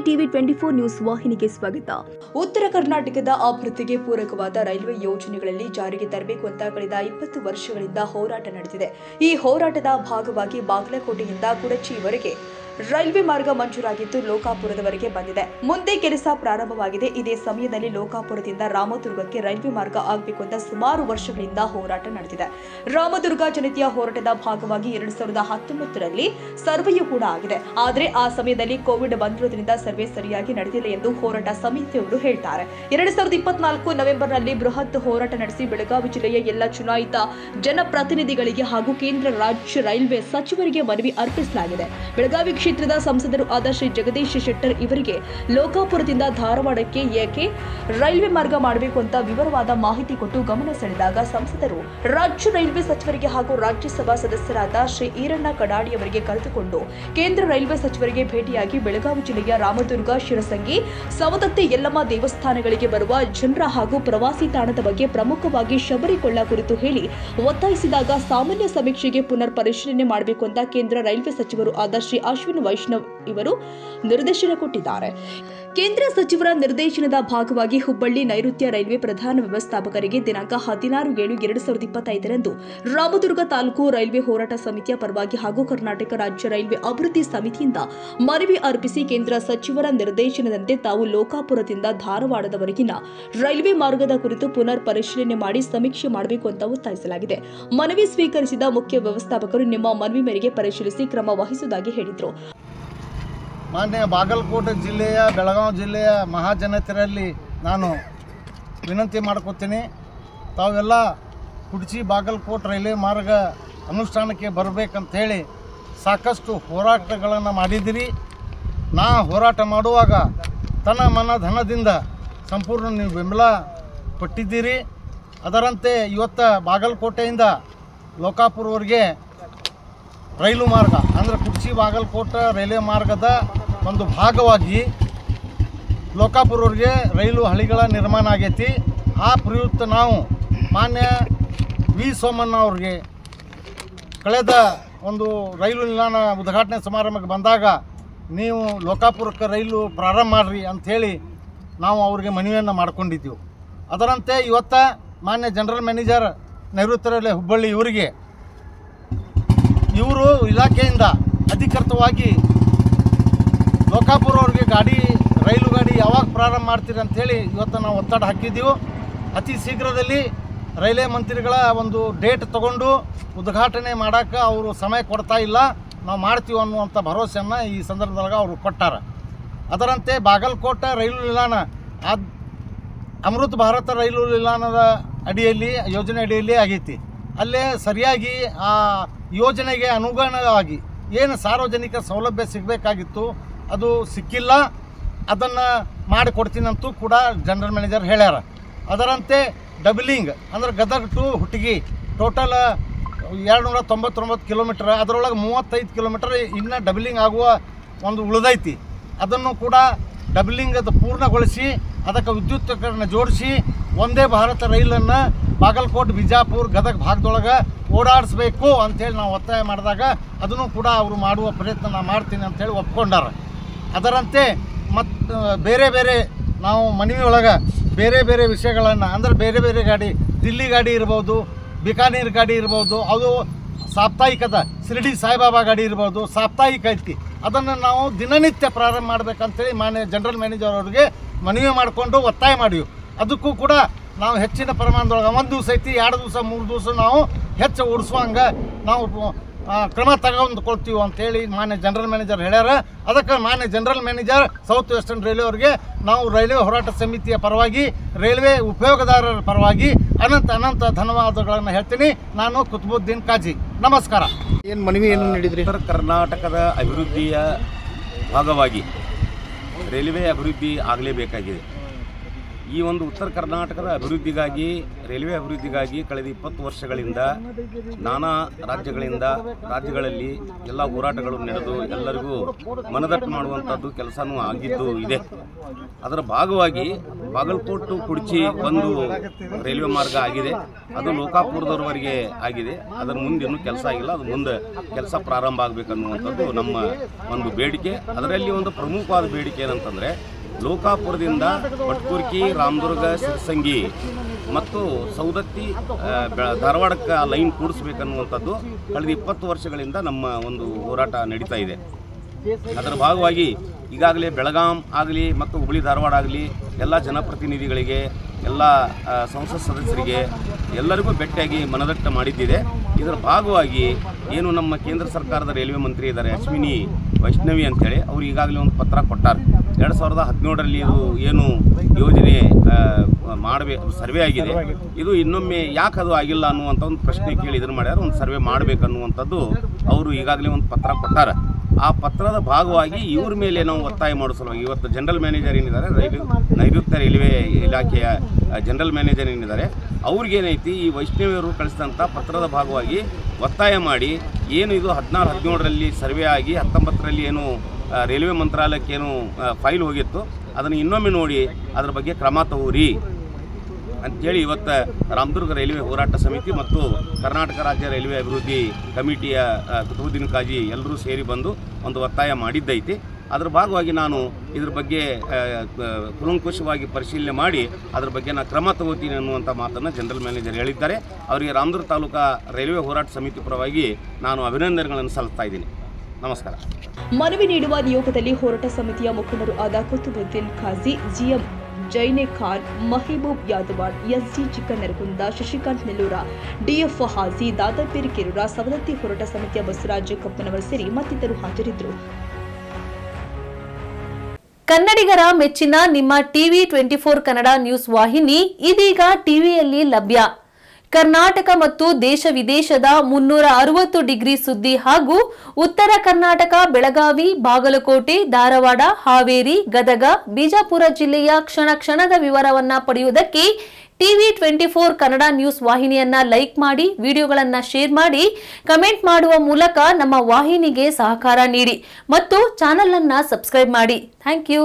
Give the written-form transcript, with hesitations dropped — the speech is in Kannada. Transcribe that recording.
ಟಿವಿ 24 ನ್ಯೂಸ್ ವಾಹಿನಿಗೆ ಸ್ವಾಗತ. ಉತ್ತರ ಕರ್ನಾಟಕದ ಅಭಿವೃದ್ಧಿಗೆ ಪೂರಕವಾದ ರೈಲ್ವೆ ಯೋಜನೆಗಳಲ್ಲಿ ಜಾರಿಗೆ ತರಬೇಕು ಅಂತ ಕಳೆದ 20 ವರ್ಷಗಳಿಂದ ಹೋರಾಟ ನಡೆದಿದೆ. ಈ ಹೋರಾಟದ ಭಾಗವಾಗಿ ಬಾಗಲಕೋಟೆಯಿಂದ ಕುಡಚಿವರೆಗೆ ರೈಲ್ವೆ ಮಾರ್ಗ ಮಂಜೂರಾಗಿದ್ದು ಲೋಕಾಪುರದವರೆಗೆ ಬಂದಿದೆ. ಮುಂದೆ ಕೆಲಸ ಪ್ರಾರಂಭವಾಗಿದೆ. ಇದೇ ಸಮಯದಲ್ಲಿ ಲೋಕಾಪುರದಿಂದ ರಾಮದುರ್ಗಕ್ಕೆ ರೈಲ್ವೆ ಮಾರ್ಗ ಆಗಬೇಕು ಅಂತ ಸುಮಾರು ವರ್ಷಗಳಿಂದ ಹೋರಾಟ ನಡೆದಿದೆ. ರಾಮದುರ್ಗ ಜನತೆಯ ಹೋರಾಟದ ಭಾಗವಾಗಿ 2019ರಲ್ಲಿ ಸರ್ವೆಯೂ ಕೂಡ ಆಗಿದೆ. ಆದರೆ ಆ ಸಮಯದಲ್ಲಿ ಕೋವಿಡ್ ಬಂದಿರೋದ್ರಿಂದ ಸರ್ವೆ ಸರಿಯಾಗಿ ನಡೆದಿಲ್ಲ ಎಂದು ಹೋರಾಟ ಸಮಿತಿಯವರು ಹೇಳ್ತಾರೆ. 2024 ನವೆಂಬರ್ನಲ್ಲಿ ಬೃಹತ್ ಹೋರಾಟ ನಡೆಸಿ ಬೆಳಗಾವಿ ಜಿಲ್ಲೆಯ ಎಲ್ಲ ಚುನಾಯಿತ ಜನಪ್ರತಿನಿಧಿಗಳಿಗೆ ಹಾಗೂ ಕೇಂದ್ರ ರಾಜ್ಯ ರೈಲ್ವೆ ಸಚಿವರಿಗೆ ಮನವಿ ಅರ್ಪಿಸಲಾಗಿದೆ. ಬೆಳಗಾವಿ ಕ್ಷೇತ್ರದ ಸಂಸದರು ಆದ ಶ್ರೀ ಜಗದೀಶ್ ಶೆಟ್ಟರ್ ಇವರಿಗೆ ಲೋಕಾಪುರದಿಂದ ಧಾರವಾಡಕ್ಕೆ ಏಕೆ ರೈಲ್ವೆ ಮಾರ್ಗ ಮಾಡಬೇಕು ಅಂತ ವಿವರವಾದ ಮಾಹಿತಿ ಕೊಟ್ಟು ಗಮನ ಸೆಳೆದಾಗ ಸಂಸದರು ರಾಜ್ಯ ರೈಲ್ವೆ ಸಚಿವರಿಗೆ ಹಾಗೂ ರಾಜ್ಯಸಭಾ ಸದಸ್ಯರಾದ ಶ್ರೀ ಈರಣ್ಣ ಕಡಾಡಿ ಅವರಿಗೆ ಕರೆದುಕೊಂಡು ಕೇಂದ್ರ ರೈಲ್ವೆ ಸಚಿವರಿಗೆ ಭೇಟಿಯಾಗಿ ಬೆಳಗಾವಿ ಜಿಲ್ಲೆಯ ರಾಮದುರ್ಗ, ಶಿರಸಂಗಿ, ಸವದತ್ತಿ ಯಲ್ಲಮ್ಮ ದೇವಸ್ಥಾನಗಳಿಗೆ ಬರುವ ಜನರ ಹಾಗೂ ಪ್ರವಾಸಿ ತಾಣದ ಬಗ್ಗೆ ಪ್ರಮುಖವಾಗಿ ಶಬರಿಕೊಳ್ಳ ಕುರಿತು ಹೇಳಿ ಒತ್ತಾಯಿಸಿದಾಗ ಸಾಮಾನ್ಯ ಸಮೀಕ್ಷೆಗೆ ಪುನರ್ ಪರಿಶೀಲನೆ ಮಾಡಬೇಕು ಅಂತ ಕೇಂದ್ರ ರೈಲ್ವೆ ಸಚಿವರು ಆದ ಶ್ರೀ ಅಶ್ವಿನ್ ವೈಷ್ಣವ್ ಇವರು ನಿರ್ದೇಶನ ಕೊಟ್ಟಿದ್ದಾರೆ. ಕೇಂದ್ರ ಸಚಿವರ ನಿರ್ದೇಶನದ ಭಾಗವಾಗಿ ಹುಬ್ಬಳ್ಳಿ ನೈಋತ್ಯ ರೈಲ್ವೆ ಪ್ರಧಾನ ವ್ಯವಸ್ಥಾಪಕರಿಗೆ ದಿನಾಂಕ 16/7/2025ರಂದು ರಾಮದುರ್ಗ ತಾಲೂಕು ರೈಲ್ವೆ ಹೋರಾಟ ಸಮಿತಿಯ ಪರವಾಗಿ ಹಾಗೂ ಕರ್ನಾಟಕ ರಾಜ್ಯ ರೈಲ್ವೆ ಅಭಿವೃದ್ಧಿ ಸಮಿತಿಯಿಂದ ಮನವಿ ಅರ್ಪಿಸಿ ಕೇಂದ್ರ ಸಚಿವರ ನಿರ್ದೇಶನದಂತೆ ತಾವು ಲೋಕಾಪುರದಿಂದ ಧಾರವಾಡದವರೆಗಿನ ರೈಲ್ವೆ ಮಾರ್ಗದ ಕುರಿತು ಪುನರ್ ಪರಿಶೀಲನೆ ಮಾಡಿ ಸಮೀಕ್ಷೆ ಮಾಡಬೇಕು ಅಂತ ಒತ್ತಾಯಿಸಲಾಗಿದೆ. ಮನವಿ ಸ್ವೀಕರಿಸಿದ ಮುಖ್ಯ ವ್ಯವಸ್ಥಾಪಕರು ನಿಮ್ಮ ಮನವಿ ಮೇರೆಗೆ ಪರಿಶೀಲಿಸಿ ಕ್ರಮ ವಹಿಸುವುದಾಗಿ ಹೇಳಿದರು. ಮಾನ್ಯ ಬಾಗಲಕೋಟೆ ಜಿಲ್ಲೆಯ, ಬೆಳಗಾವಿ ಜಿಲ್ಲೆಯ ಮಹಾಜನತೆಯರಲ್ಲಿ ನಾನು ವಿನಂತಿ ಮಾಡ್ಕೊತೀನಿ. ತಾವೆಲ್ಲ ಕುಡಚಿ ಬಾಗಲಕೋಟೆ ರೈಲ್ವೆ ಮಾರ್ಗ ಅನುಷ್ಠಾನಕ್ಕೆ ಬರಬೇಕಂತ ಹೇಳಿ ಸಾಕಷ್ಟು ಹೋರಾಟಗಳನ್ನು ಮಾಡಿದಿರಿ. ನಾ ಹೋರಾಟ ಮಾಡುವಾಗ ತನ್ನ ಮನ ಧನದಿಂದ ಸಂಪೂರ್ಣ ನೀವು ಬೆಂಬಲ ಕೊಟ್ಟಿದ್ದೀರಿ. ಅದರಂತೆ ಇವತ್ತು ಬಾಗಲಕೋಟೆಯಿಂದ ಲೋಕಾಪುರವರೆಗೆ ರೈಲು ಮಾರ್ಗ ಅಂದರೆ ಕುಡಚಿ ಬಾಗಲಕೋಟೆ ರೈಲ್ವೆ ಮಾರ್ಗದ ಒಂದು ಭಾಗವಾಗಿ ಲೋಕಾಪುರವರೆಗೆ ರೈಲು ಹಳಿಗಳ ನಿರ್ಮಾಣ ಆಗೈತಿ. ಆ ಪ್ರಯುಕ್ತ ನಾವು ಮಾನ್ಯ ವಿ ಸೋಮಣ್ಣ ಅವ್ರಿಗೆ ಕಳೆದ ಒಂದು ರೈಲು ನಿಲ್ದಾಣ ಉದ್ಘಾಟನೆ ಸಮಾರಂಭಕ್ಕೆ ಬಂದಾಗ ನೀವು ಲೋಕಾಪುರಕ್ಕೆ ರೈಲು ಪ್ರಾರಂಭ ಮಾಡಿರಿ ಅಂಥೇಳಿ ನಾವು ಅವ್ರಿಗೆ ಮನವಿಯನ್ನು ಮಾಡ್ಕೊಂಡಿದ್ದೆವು. ಅದರಂತೆ ಇವತ್ತು ಮಾನ್ಯ ಜನರಲ್ ಮ್ಯಾನೇಜರ್ ನೈಋತ್ಯ ರೈಲ್ವೆ ಹುಬ್ಬಳ್ಳಿ ಇವರಿಗೆ ಇವರು ಇಲಾಖೆಯಿಂದ ಅಧಿಕೃತವಾಗಿ ಲೋಕಾಪುರವ್ರಿಗೆ ರೈಲು ಗಾಡಿ ಯಾವಾಗ ಪ್ರಾರಂಭ ಮಾಡ್ತೀರಿ ಅಂಥೇಳಿ ಇವತ್ತು ನಾವು ಒತ್ತಡ ಹಾಕಿದ್ದೀವಿ. ಅತಿ ಶೀಘ್ರದಲ್ಲಿ ರೈಲ್ವೆ ಮಂತ್ರಿಗಳ ಒಂದು ಡೇಟ್ ತಗೊಂಡು ಉದ್ಘಾಟನೆ ಮಾಡೋಕ್ಕೆ ಅವರು ಸಮಯ ಕೊಡ್ತಾ ಇಲ್ಲ, ನಾವು ಮಾಡ್ತೀವಿ ಅನ್ನುವಂಥ ಭರವಸೆಯನ್ನು ಈ ಸಂದರ್ಭದೊಳಗೆ ಅವರು ಕೊಟ್ಟಾರ. ಅದರಂತೆ ಬಾಗಲಕೋಟೆ ರೈಲು ನಿಲ್ದಾಣ ಅಮೃತ ಭಾರತ ರೈಲು ನಿಲ್ದಾಣದ ಅಡಿಯಲ್ಲಿ ಯೋಜನೆ ಅಡಿಯಲ್ಲಿ ಆಗೈತಿ. ಅಲ್ಲೇ ಸರಿಯಾಗಿ ಆ ಯೋಜನೆಗೆ ಅನುಗುಣವಾಗಿ ಏನು ಸಾರ್ವಜನಿಕ ಸೌಲಭ್ಯ ಸಿಗಬೇಕಾಗಿತ್ತು ಅದು ಸಿಕ್ಕಿಲ್ಲ. ಅದನ್ನು ಮಾಡಿಕೊಡ್ತೀನಂತೂ ಕೂಡ ಜನರಲ್ ಮ್ಯಾನೇಜರ್ ಹೇಳ್ಯಾರ. ಅದರಂತೆ ಡಬಲಿಂಗ್ ಅಂದರೆ ಗದಗ ಟು ಹುಟ್ಟಿಗಿ ಟೋಟಲ್ 299 ಕಿಲೋಮೀಟರ್, ಅದರೊಳಗೆ 35 ಕಿಲೋಮೀಟರ್ ಇನ್ನೂ ಡಬಲಿಂಗ್ ಆಗುವ ಒಂದು ಉಳಿದೈತಿ. ಅದನ್ನು ಕೂಡ ಡಬಲಿಂಗದ ಪೂರ್ಣಗೊಳಿಸಿ ಅದಕ್ಕೆ ವಿದ್ಯುತ್ಕರಣ ಜೋಡಿಸಿ ಒಂದೇ ಭಾರತ ರೈಲನ್ನು ಬಾಗಲಕೋಟೆ, ಬಿಜಾಪುರ, ಗದಗ ಭಾಗದೊಳಗೆ ಓಡಾಡಿಸ್ಬೇಕು ಅಂಥೇಳಿ ನಾವು ಒತ್ತಾಯ ಮಾಡಿದಾಗ ಅದನ್ನು ಕೂಡ ಅವರು ಮಾಡುವ ಪ್ರಯತ್ನ ನಾನು ಮಾಡ್ತೀನಿ ಅಂಥೇಳಿ ಒಪ್ಕೊಂಡಾರ. ಅದರಂತೆ ಮತ್ತು ಬೇರೆ ಬೇರೆ ನಾವು ಮನವಿ ಒಳಗೆ ಬೇರೆ ಬೇರೆ ವಿಷಯಗಳನ್ನು ಅಂದರೆ ಬೇರೆ ಬೇರೆ ಗಾಡಿ, ದಿಲ್ಲಿ ಗಾಡಿ ಇರ್ಬೋದು, ಬಿಕಾನೇರ್ ಗಾಡಿ ಇರ್ಬೋದು, ಅದು ಸಾಪ್ತಾಹಿಕದ ಶಿರಡಿ ಸಾಯಿಬಾಬಾ ಗಾಡಿ ಇರ್ಬೋದು, ಸಾಪ್ತಾಹಿಕ ಐತಿ. ಅದನ್ನು ನಾವು ದಿನನಿತ್ಯ ಪ್ರಾರಂಭ ಮಾಡಬೇಕಂತೇಳಿ ಮಾನ್ಯ ಜನರಲ್ ಮ್ಯಾನೇಜರ್ ಅವರಿಗೆ ಮನವಿ ಮಾಡಿಕೊಂಡು ಒತ್ತಾಯ ಮಾಡಿವಿ. ಅದಕ್ಕೂ ಕೂಡ ನಾವು ಹೆಚ್ಚಿನ ಪ್ರಮಾಣದೊಳಗೆ 1 ದಿವಸ ಐತಿ, 2 ದಿವಸ, 3 ದಿವಸ ನಾವು ಹೆಚ್ಚು ಓಡಿಸುವಂಗೆ ನಾವು ಕ್ರಮ ತಗೊಂಡ್ಕೊಳ್ತೀವಿ ಅಂಥೇಳಿ ಮಾನ್ಯ ಜನರಲ್ ಮ್ಯಾನೇಜರ್ ಹೇಳ್ಯಾರ. ಅದಕ್ಕೆ ಮಾನ್ಯ general manager south western railway ಅವರಿಗೆ ನಾವು ರೈಲ್ವೆ ಹೋರಾಟ ಸಮಿತಿಯ ಪರವಾಗಿ, ರೈಲ್ವೆ ಉಪಯೋಗದಾರರ ಪರವಾಗಿ ಅನಂತ ಧನ್ಯವಾದಗಳನ್ನು ಹೇಳ್ತೀನಿ. ನಾನು ಕುತುಬುದ್ದೀನ್ ಕಾಜಿ. ನಮಸ್ಕಾರ. ಏನು ಮನವಿ ಏನು ನೀಡಿದ್ರಿ? ಉತ್ತರ ಕರ್ನಾಟಕದ ಅಭಿವೃದ್ಧಿಯ ಭಾಗವಾಗಿ ರೈಲ್ವೆ ಅಭಿವೃದ್ಧಿ ಆಗಲೇಬೇಕಾಗಿದೆ. ಈ ಒಂದು ಉತ್ತರ ಕರ್ನಾಟಕದ ಅಭಿವೃದ್ಧಿಗಾಗಿ, ರೈಲ್ವೆ ಅಭಿವೃದ್ಧಿಗಾಗಿ ಕಳೆದ 20 ವರ್ಷಗಳಿಂದ ನಾನಾ ರಾಜ್ಯಗಳಲ್ಲಿ ಎಲ್ಲ ಹೋರಾಟಗಳು ನಡೆದು ಎಲ್ಲರಿಗೂ ಮನದಟ್ಟು ಮಾಡುವಂಥದ್ದು ಕೆಲಸನೂ ಆಗಿದ್ದು ಇದೆ. ಅದರ ಭಾಗವಾಗಿ ಬಾಗಲಕೋಟ್ ಟು ಕುಡ್ಚಿ ಒಂದು ರೈಲ್ವೆ ಮಾರ್ಗ ಆಗಿದೆ. ಅದು ಲೋಕಾಪುರದವರೆಗೆ ಆಗಿದೆ. ಅದರ ಮುಂದೆ ಇನ್ನೂ ಕೆಲಸ ಆಗಿಲ್ಲ. ಅದು ಮುಂದೆ ಕೆಲಸ ಪ್ರಾರಂಭ ಆಗಬೇಕನ್ನುವಂಥದ್ದು ನಮ್ಮ ಒಂದು ಬೇಡಿಕೆ. ಅದರಲ್ಲಿ ಒಂದು ಪ್ರಮುಖವಾದ ಬೇಡಿಕೆ ಏನಂತಂದರೆ, ಲೋಕಾಪುರದಿಂದ ಪಟ್ಕುರ್ಕಿ, ರಾಮದುರ್ಗ, ಸಿರ್ಸಂಗಿ ಮತ್ತು ಸೌದತ್ತಿ, ಧಾರವಾಡಕ್ಕೆ ಲೈನ್ ಕೂಡಿಸ್ಬೇಕನ್ನುವಂಥದ್ದು ಕಳೆದ 20 ವರ್ಷಗಳಿಂದ ನಮ್ಮ ಒಂದು ಹೋರಾಟ ನಡೀತಾ ಇದೆ. ಅದರ ಭಾಗವಾಗಿ ಈಗಾಗಲೇ ಬೆಳಗಾಂ ಆಗಲಿ ಮತ್ತು ಹುಬ್ಬಳ್ಳಿ ಧಾರವಾಡ ಆಗಲಿ ಎಲ್ಲ ಜನಪ್ರತಿನಿಧಿಗಳಿಗೆ, ಎಲ್ಲ ಸಂಸತ್ ಸದಸ್ಯರಿಗೆ ಎಲ್ಲರಿಗೂ ಭೇಟಿಯಾಗಿ ಮನದಟ್ಟು ಮಾಡಿದ್ದಿದೆ. ಇದರ ಭಾಗವಾಗಿ ಏನು ನಮ್ಮ ಕೇಂದ್ರ ಸರ್ಕಾರದ ರೈಲ್ವೆ ಮಂತ್ರಿ ಇದ್ದಾರೆ ಅಶ್ವಿನಿ ವೈಷ್ಣವಿ ಅಂತೇಳಿ, ಅವರು ಈಗಾಗಲೇ ಒಂದು ಪತ್ರ ಕೊಟ್ಟಾರೆ. 2017ರಲ್ಲಿ ಇದು ಏನು ಯೋಜನೆ ಸರ್ವೆ ಆಗಿದೆ, ಇದು ಇನ್ನೊಮ್ಮೆ ಯಾಕೆ ಅದು ಆಗಿಲ್ಲ ಅನ್ನುವಂಥ ಒಂದು ಪ್ರಶ್ನೆ ಕೇಳಿ ಇದನ್ನು ಮಾಡ್ಯಾರ. ಒಂದು ಸರ್ವೆ ಮಾಡಬೇಕನ್ನುವಂಥದ್ದು ಅವರು ಈಗಾಗಲೇ ಒಂದು ಪತ್ರ ಕೊಟ್ಟಾರೆ. ಆ ಪತ್ರದ ಭಾಗವಾಗಿ ಇವ್ರ ಮೇಲೆ ನಾವು ಒತ್ತಾಯ ಮಾಡೋ ಸಲುವಾಗಿ ಇವತ್ತು ಜನರಲ್ ಮ್ಯಾನೇಜರ್ ಏನಿದ್ದಾರೆ, ನೈಋತ್ಯ ರೈಲ್ವೆ ಇಲಾಖೆಯ ಜನರಲ್ ಮ್ಯಾನೇಜರ್ ಏನಿದ್ದಾರೆ, ಅವ್ರಿಗೇನೈತಿ ಈ ವೈಷ್ಣವಿಯವರು ಕಳಿಸಿದಂಥ ಪತ್ರದ ಭಾಗವಾಗಿ ಒತ್ತಾಯ ಮಾಡಿ ಏನು ಇದು 16-17ರಲ್ಲಿ ಸರ್ವೆ ಆಗಿ 19ರಲ್ಲಿ ಏನು ರೈಲ್ವೆ ಮಂತ್ರಾಲಯಕ್ಕೇನು ಫೈಲ್ ಹೋಗಿತ್ತು, ಅದನ್ನು ಇನ್ನೊಮ್ಮೆ ನೋಡಿ ಅದ್ರ ಬಗ್ಗೆ ಕ್ರಮ ತಗೋರಿ ಅಂಥೇಳಿ ಇವತ್ತು ರಾಮದುರ್ಗ ರೈಲ್ವೆ ಹೋರಾಟ ಸಮಿತಿ ಮತ್ತು ಕರ್ನಾಟಕ ರಾಜ್ಯ ರೈಲ್ವೆ ಅಭಿವೃದ್ಧಿ ಕಮಿಟಿಯ ಕುತುಬುದ್ದೀನ್ ಕಾಜಿ ಎಲ್ಲರೂ ಸೇರಿ ಬಂದು ಒಂದು ಒತ್ತಾಯ ಮಾಡಿದ್ದೈತಿ. ಅದರ ಭಾಗವಾಗಿ ನಾನು ಇದ್ರ ಬಗ್ಗೆ ಕೂಲಂಕುಷವಾಗಿ ಪರಿಶೀಲನೆ ಮಾಡಿ ಅದ್ರ ಬಗ್ಗೆ ನಾನು ಕ್ರಮ ತಗೋತೀನಿ ಅನ್ನುವಂಥ ಮಾತನ್ನು ಜನರಲ್ ಮ್ಯಾನೇಜರ್ ಹೇಳಿದ್ದಾರೆ. ಅವರಿಗೆ ರಾಮದುರ್ಗ ತಾಲೂಕಾ ರೈಲ್ವೆ ಹೋರಾಟ ಸಮಿತಿ ಪರವಾಗಿ ನಾನು ಅಭಿನಂದನೆಗಳನ್ನು ಸಲ್ಲಿಸ್ತಾ ಇದ್ದೀನಿ. ನಮಸ್ಕಾರ. ಮನವಿ ನೀಡುವ ನಿಯೋಗದಲ್ಲಿ ಹೋರಾಟ ಸಮಿತಿಯ ಮುಖಂಡರು ಆದ Kutubuddin Khaji, GM Jaine Khan, Mahaboob Yadawad, SG Chikkanaragunda, Shashikant Nellur, DF Haji, Dadapeer Kerur, Savadatti ಹೋರಾಟ ಸಮಿತಿಯ ಬಸವರಾಜ್ ಕಪ್ಪನವರ್ ಸೇರಿ ಮತ್ತಿತರರು ಹಾಜರಿದ್ದರು. ಕನ್ನಡಿಗರ ಮೆಚ್ಚಿನ ನಿಮ್ಮ ಟಿವಿ 24 ಕನ್ನಡ ನ್ಯೂಸ್ ವಾಹಿನಿ ಇದೀಗ ಟಿವಿಯಲ್ಲಿ ಲಭ್ಯ. ಕರ್ನಾಟಕ ಮತ್ತು ದೇಶ ವಿದೇಶದ 360 ಡಿಗ್ರಿ ಸುದ್ದಿ ಹಾಗೂ ಉತ್ತರ ಕರ್ನಾಟಕ, ಬೆಳಗಾವಿ, ಬಾಗಲಕೋಟೆ, ಧಾರವಾಡ, ಹಾವೇರಿ, ಗದಗ, ಬಿಜಾಪುರ ಜಿಲ್ಲೆಯ ಕ್ಷಣ ಕ್ಷಣದ ವಿವರವನ್ನ ಪಡೆಯುವುದಕ್ಕೆ ಟಿವಿ 24 ಕನ್ನಡ ನ್ಯೂಸ್ ವಾಹಿನಿಯನ್ನ ಲೈಕ್ ಮಾಡಿ, ವಿಡಿಯೋಗಳನ್ನ ಶೇರ್ ಮಾಡಿ, ಕಮೆಂಟ್ ಮಾಡುವ ಮೂಲಕ ನಮ್ಮ ವಾಹಿನಿಗೆ ಸಹಕಾರ ನೀಡಿ ಮತ್ತು ಚಾನೆಲ್ ಅನ್ನ ಸಬ್ಸ್ಕ್ರೈಬ್ ಮಾಡಿ. Thank you.